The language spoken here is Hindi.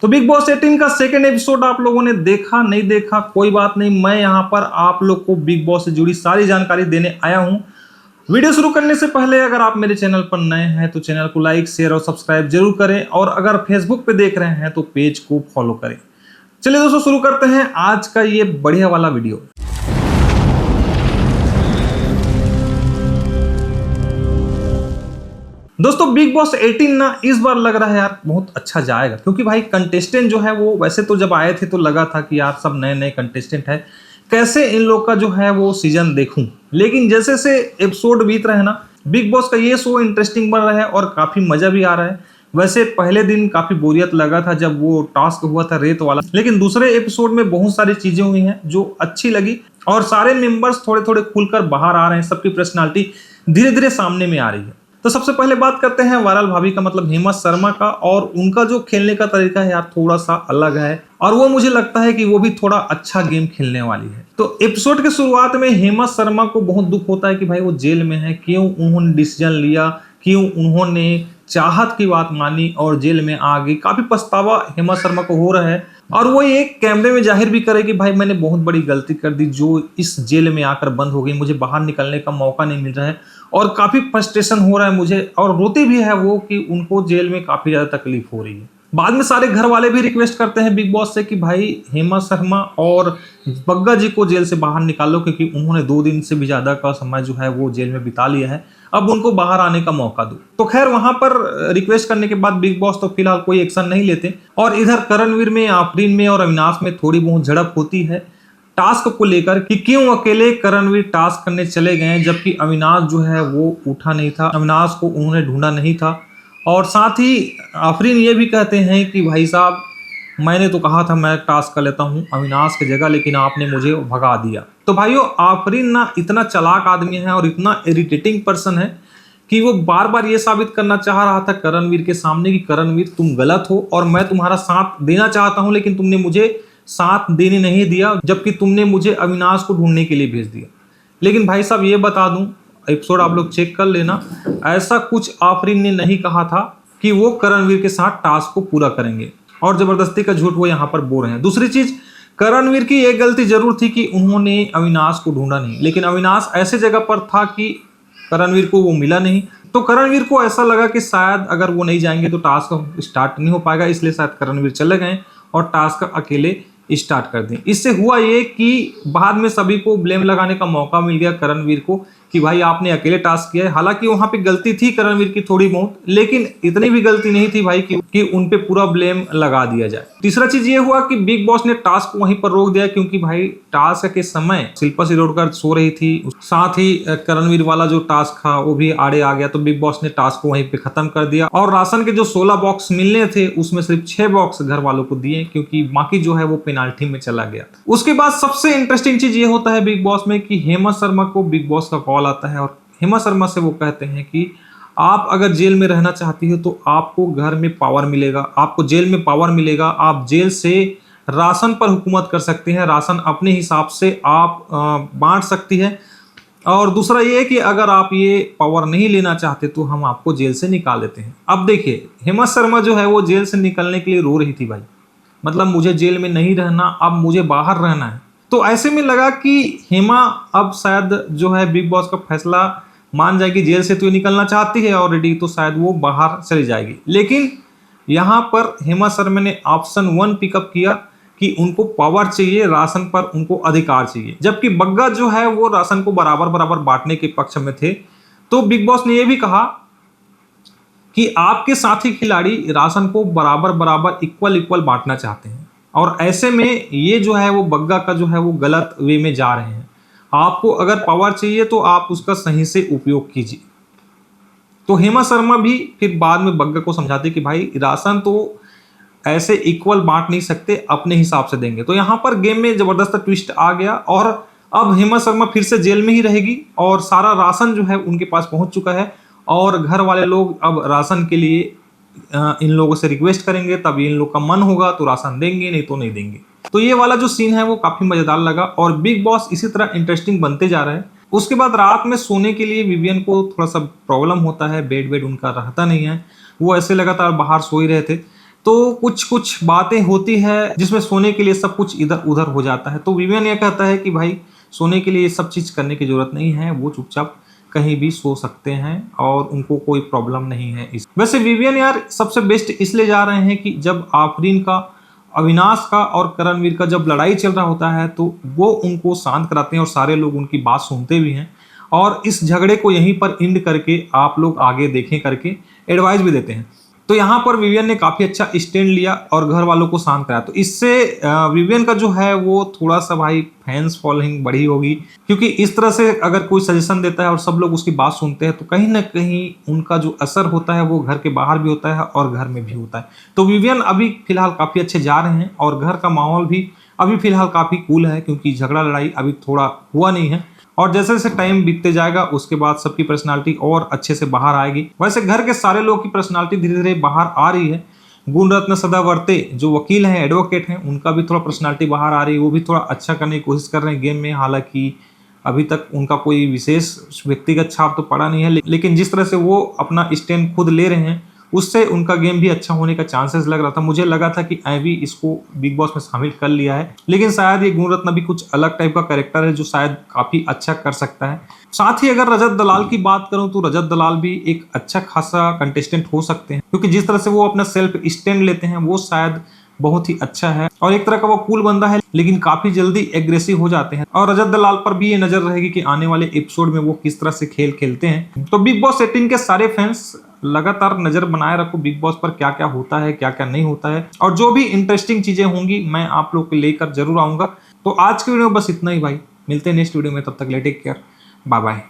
तो बिग बॉस 18 का सेकंड एपिसोड आप लोगों ने देखा नहीं देखा कोई बात नहीं, मैं यहाँ पर आप लोग को बिग बॉस से जुड़ी सारी जानकारी देने आया हूँ। वीडियो शुरू करने से पहले अगर आप मेरे चैनल पर नए हैं तो चैनल को लाइक शेयर और सब्सक्राइब जरूर करें, और अगर फेसबुक पे देख रहे हैं तो पेज को फॉलो करें। चलिए दोस्तों शुरू करते हैं आज का ये बढ़िया वाला वीडियो। दोस्तों बिग बॉस 18 ना इस बार लग रहा है यार बहुत अच्छा जाएगा, क्योंकि भाई कंटेस्टेंट जो है वो वैसे तो जब आए थे तो लगा था कि यार सब नए नए कंटेस्टेंट है, कैसे इन लोग का जो है वो सीजन देखूं। लेकिन जैसे से एपिसोड बीत रहे हैं ना, बिग बॉस का ये शो इंटरेस्टिंग बन रहा है और काफी मजा भी आ रहा है। वैसे पहले दिन काफी बोरियत लगा था जब वो टास्क हुआ था रेत वाला, लेकिन दूसरे एपिसोड में बहुत सारी चीजें हुई हैं जो अच्छी लगी और सारे मेंबर्स थोड़े थोड़े खुलकर बाहर आ रहे हैं, सबकी पर्सनालिटी धीरे धीरे सामने में आ रही है। तो सबसे पहले बात करते हैं वायरल भाभी का, मतलब हेमा शर्मा का, और उनका जो खेलने का तरीका है यार थोड़ा सा अलग है और वो मुझे लगता है कि वो भी थोड़ा अच्छा गेम खेलने वाली है। तो एपिसोड के शुरुआत में हेमा शर्मा को बहुत दुख होता है कि भाई वो जेल में है, क्यों उन्होंने डिसीजन लिया, क्यों उन्होंने चाहत की बात मानी और जेल में आ गई। काफी पछतावा हेमा शर्मा को हो रहा है और वो ये कैमरे में जाहिर भी करे कि भाई मैंने बहुत बड़ी गलती कर दी जो इस जेल में आकर बंद हो गई, मुझे बाहर निकलने का मौका नहीं मिल रहा है और काफी फ्रस्ट्रेशन हो रहा है मुझे, और रोती भी है वो कि उनको जेल में काफी ज्यादा तकलीफ हो रही है। बाद में सारे घर वाले भी रिक्वेस्ट करते हैं बिग बॉस से कि भाई हेमा शर्मा और बग्गा जी को जेल से बाहर निकालो, क्योंकि उन्होंने 2 दिन से भी ज्यादा का समय जो है वो जेल में बिता लिया है, अब उनको बाहर आने का मौका दो। तो खैर वहां पर रिक्वेस्ट करने के बाद बिग बॉस तो फिलहाल कोई एक्शन नहीं लेते, और इधर करणवीर में, आफरीन में और अविनाश में थोड़ी बहुत झड़प होती है टास्क को लेकर कि क्यों अकेले करणवीर टास्क करने चले गए जबकि अविनाश जो है वो उठा नहीं था, अविनाश को उन्होंने ढूंढा नहीं था। और साथ ही आफरीन ये भी कहते हैं कि भाई साहब मैंने तो कहा था मैं टास्क कर लेता हूं अविनाश की जगह, लेकिन आपने मुझे भगा दिया। तो भाइयों आफरीन ना इतना चालाक आदमी है और इतना इरिटेटिंग पर्सन है कि वो बार बार ये साबित करना चाह रहा था करणवीर के सामने कि करणवीर तुम गलत हो और मैं तुम्हारा साथ देना चाहता हूं, लेकिन तुमने मुझे साथ देने नहीं दिया, जबकि तुमने मुझे अविनाश को ढूंढने के लिए भेज दिया। लेकिन भाई साहब ये बता दूं, एपिसोड आप लोग चेक कर लेना, ऐसा कुछ आफरीन ने नहीं कहा था कि वो करणवीर के साथ टास्क को पूरा करेंगे, और जबरदस्ती का झूठ वो यहाँ पर बोल रहे हैं। दूसरी चीज, करणवीर की एक गलती जरूर थी कि उन्होंने अविनाश को ढूंढा नहीं, लेकिन अविनाश ऐसे जगह पर था कि करणवीर को वो मिला नहीं, तो करणवीर को ऐसा लगा कि शायद अगर वो नहीं जाएंगे तो टास्क स्टार्ट नहीं हो पाएगा, इसलिए शायद करणवीर चले गए और टास्क अकेले स्टार्ट कर दें। इससे हुआ ये कि बाद में सभी को ब्लेम लगाने का मौका मिल गया करणवीर को कि भाई आपने अकेले टास्क किया है। हालांकि वहां पे गलती थी करणवीर की थोड़ी बहुत, लेकिन इतनी भी गलती नहीं थी भाई कि उन पे पूरा ब्लेम लगा दिया जाए। तीसरा चीज ये हुआ कि बिग बॉस ने टास्क वहीं पर रोक दिया, क्योंकि भाई टास्क के समय शिल्पा शिरोडकर सो रही थी, साथ ही करणवीर वाला जो टास्क था वो भी आड़े आ गया, तो बिग बॉस ने टास्क को वहीं पे खत्म कर दिया और राशन के जो 16 बॉक्स मिलने थे उसमें सिर्फ 6 बॉक्स घर वालों को दिए, क्योंकि बाकी जो है वो पेनाल्टी में चला गया। उसके बाद सबसे इंटरेस्टिंग चीज ये होता है बिग बॉस में कि हेमा शर्मा को बिग बॉस का कॉल आता है और हेमा शर्मा से वो कहते हैं कि आप अगर जेल में रहना चाहती हो तो आपको घर में पावर मिलेगा, आपको जेल में पावर मिलेगा, आप जेल से राशन पर हुकूमत कर सकती हैं, राशन अपने हिसाब से आप बांट सकती है, और दूसरा ये है कि अगर आप ये पावर नहीं लेना चाहते तो हम आपको जेल से निकाल देते हैं। अब देखिए हेमा शर्मा जो है वो जेल से निकलने के लिए रो रही थी भाई, मतलब मुझे जेल में नहीं रहना, अब मुझे बाहर रहना है। तो ऐसे में लगा कि हेमा अब शायद जो है बिग बॉस का फैसला मान जाएगी, जेल से तो ये निकलना चाहती है ऑलरेडी, तो शायद वो बाहर चली जाएगी। लेकिन यहाँ पर हेमा शर्मा ने ऑप्शन 1 पिकअप किया कि उनको पावर चाहिए, राशन पर उनको अधिकार चाहिए, जबकि बग्गा जो है वो राशन को बराबर बराबर बांटने के पक्ष में थे। तो बिग बॉस ने ये भी कहा कि आपके साथी खिलाड़ी राशन को बराबर बराबर इक्वल बांटना चाहते हैं, और ऐसे में ये जो है वो बग्गा का जो है वो गलत वे में जा रहे हैं। आपको अगर पावर चाहिए तो आप उसका सही से उपयोग कीजिए। तो हेमा शर्मा भी फिर बाद में बग्गा को समझाती कि भाई राशन तो ऐसे इक्वल बांट नहीं सकते, अपने हिसाब से देंगे। तो यहाँ पर गेम में जबरदस्त ट्विस्ट आ गया और अब हेमा शर्मा फिर से जेल में ही रहेगी और सारा राशन जो है उनके पास पहुंच चुका है, और घर वाले लोग अब राशन के लिए इन लोगों से रिक्वेस्ट करेंगे, तब इन लोग का मन होगा तो राशन देंगे, नहीं तो नहीं देंगे। तो ये वाला जो सीन है वो काफी मजेदार लगा और बिग बॉस इसी तरह इंटरेस्टिंग बनते जा रहा है। उसके बाद रात में सोने के लिए विवियन को थोड़ा सा प्रॉब्लम होता है, बेड उनका रहता नहीं है, वो ऐसे लगातार बाहर सो ही रहे थे। तो कुछ कुछ बातें होती है जिसमें सोने के लिए सब कुछ इधर उधर हो जाता है। तो विवियन ये कहता है कि भाई सोने के लिए ये सब चीज़ करने की ज़रूरत नहीं है, वो चुपचाप कहीं भी सो सकते हैं और उनको कोई प्रॉब्लम नहीं है। इस वैसे विवियन यार सबसे बेस्ट इसलिए जा रहे हैं कि जब आफरीन का, अविनाश का और करणवीर का जब लड़ाई चल रहा होता है तो वो उनको शांत कराते हैं और सारे लोग उनकी बात सुनते भी हैं और इस झगड़े को यहीं पर एंड करके आप लोग आगे देखें करके एडवाइस भी देते हैं। तो यहाँ पर विवियन ने काफ़ी अच्छा स्टैंड लिया और घर वालों को शांत कराया। तो इससे विवियन का जो है वो थोड़ा सा भाई फैंस फॉलोइंग बढ़ी होगी, क्योंकि इस तरह से अगर कोई सजेशन देता है और सब लोग उसकी बात सुनते हैं तो कहीं ना कहीं उनका जो असर होता है वो घर के बाहर भी होता है और घर में भी होता है। तो विवियन अभी फिलहाल काफ़ी अच्छे जा रहे हैं और घर का माहौल भी अभी फिलहाल काफ़ी कूल है, क्योंकि झगड़ा लड़ाई अभी थोड़ा हुआ नहीं है। और जैसे जैसे टाइम बीतते जाएगा उसके बाद सबकी पर्सनालिटी और अच्छे से बाहर आएगी। वैसे घर के सारे लोग की पर्सनालिटी धीरे धीरे बाहर आ रही है। गुणरत्न सदावर्ते जो वकील हैं, एडवोकेट हैं, उनका भी थोड़ा पर्सनालिटी बाहर आ रही है। वो भी थोड़ा अच्छा करने की कोशिश कर रहे हैं गेम में। हालांकि अभी तक उनका कोई विशेष व्यक्तिगत छाप तो पड़ा नहीं है, लेकिन जिस तरह से वो अपना स्टैंड खुद ले रहे हैं उससे उनका गेम भी अच्छा होने का चांसेस लग रहा था। मुझे लगा था कि ऐवी इसको बिग बॉस में शामिल कर लिया है, लेकिन शायद ये गुणरत्न भी कुछ अलग टाइप का कैरेक्टर है जो शायद काफी अच्छा कर सकता है। साथ ही अगर रजत दलाल की बात करूं तो रजत दलाल भी एक अच्छा खासा कंटेस्टेंट हो सकते हैं, क्योंकि जिस तरह से वो अपना सेल्फ स्टैंड लेते हैं वो शायद बहुत ही अच्छा है। और एक तरह का वो कूल बंदा है लेकिन काफी जल्दी एग्रेसिव हो जाते हैं। और रजत दलाल पर भी ये नजर रहेगी कि आने वाले एपिसोड में वो किस तरह से खेल खेलते हैं। तो बिग बॉस 18 के सारे फैंस लगातार नजर बनाए रखो बिग बॉस पर, क्या क्या होता है क्या क्या नहीं होता है, और जो भी इंटरेस्टिंग चीजें होंगी मैं आप लोग को लेकर जरूर आऊंगा। तो आज की वीडियो में बस इतना ही भाई, मिलते हैं नेक्स्ट वीडियो में, तब तक ले टेक केयर, बाय बाय।